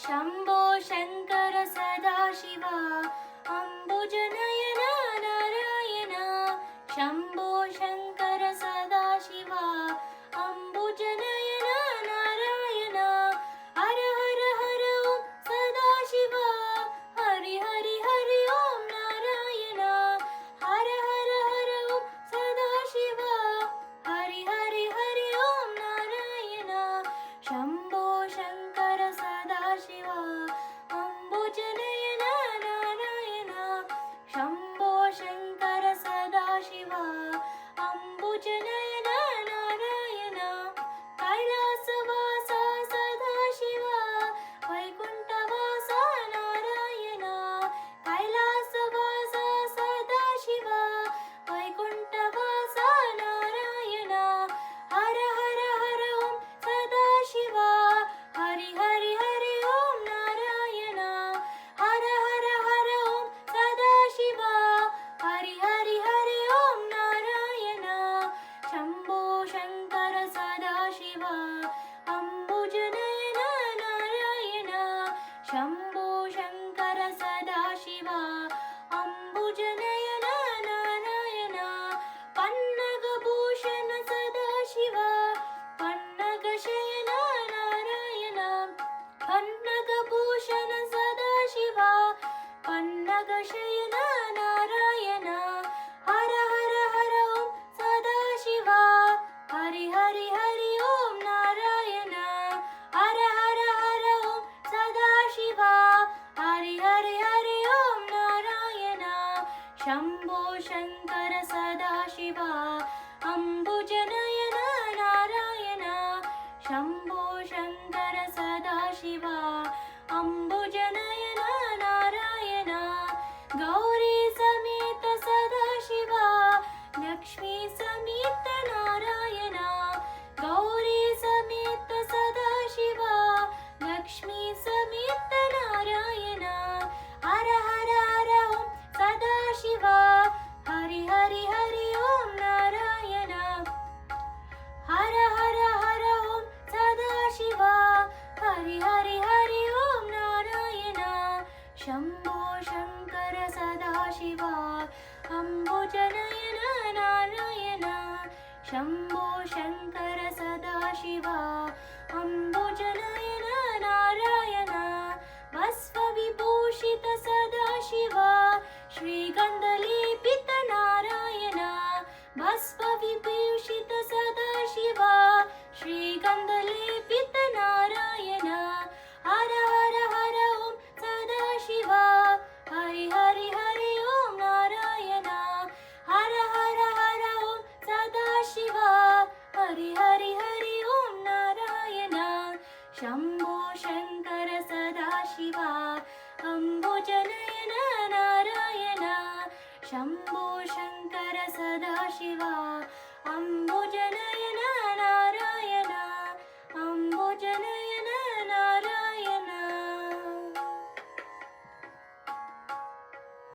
शम्भो शङ्कर सदाशिव अम्बुजनयन नारायण शम्भो शङ्कर सदाशिव अम्बुजनयन नारायण हर हर हर ॐ सदाशिव हरि हरि हरि ॐ नारायण हर हर हर ॐ सदाशिव हरि हरि हरि ॐ नारायण शम्भो शङ्कर सदाशिव अम्बुजनयन नारायण शम्भो शङ्कर सदाशिव अम्बुजनयन नारायण कैलासवास सदाशिव वैकुण्ठवास नारायण कैलासवास सदाशिव वैकुण्ठवास नारायण हर हर हर ॐ सदाशिव हरि हरि हरि ॐ नारायण हर हर हर ॐ सदाशिव हरि हरि हरि ॐ नारायण शम्भो शङ्कर सदाशिव अम्बुजनयन नारायण शम्भो शङ्कर सदाशिव अम्बुजनयन नारायण पन्नगभूषण सदाशिव पन्नगशयन नारायण पन्नगभूषण सदाशिव पन्नगशयन नारायण हर हर हर ॐ सदाशिव हरि हरि हरि ॐ नारायण हर हर हर ॐ सदाशिव हरि हरि हरि ॐ नारायण शम्भो शङ्कर सदाशिव अम्बुजनयन नारायण शम्भो शङ्कर सदाशिव अम्बुजनयन नारायण गौरी समेत सदाशिव लक्ष्मी समेत नारायण गौरी समेत सदाशिव लक्ष्मी समेत नारायण हर हर हर ॐ सदाशिव हरि हरि हरि ॐ नारायण हर हर हर ॐ सदाशिव हरि हरि हरि ॐ नारायण शम्भो शङ्कर सदाशिव अम्बुजनयन नारायण शम्भो शङ्कर सदाशिव अम्बुजनयन नारायण भस्मविभूषित सदाशिव श्रीगन्धलेपित नारायण भस्मविभूषित सदाशिव श्रीगन्धलेपित नारायण हर हर हर ॐ सदाशिव हरि हरि हरि ॐ नारायण हर हर हर ॐ सदाशिव हरि हरि हरि ॐ नारायण शम्भो शङ्कर सदाशिव अम्बुजनयन नारायण शम्भो शङ्कर सदाशिव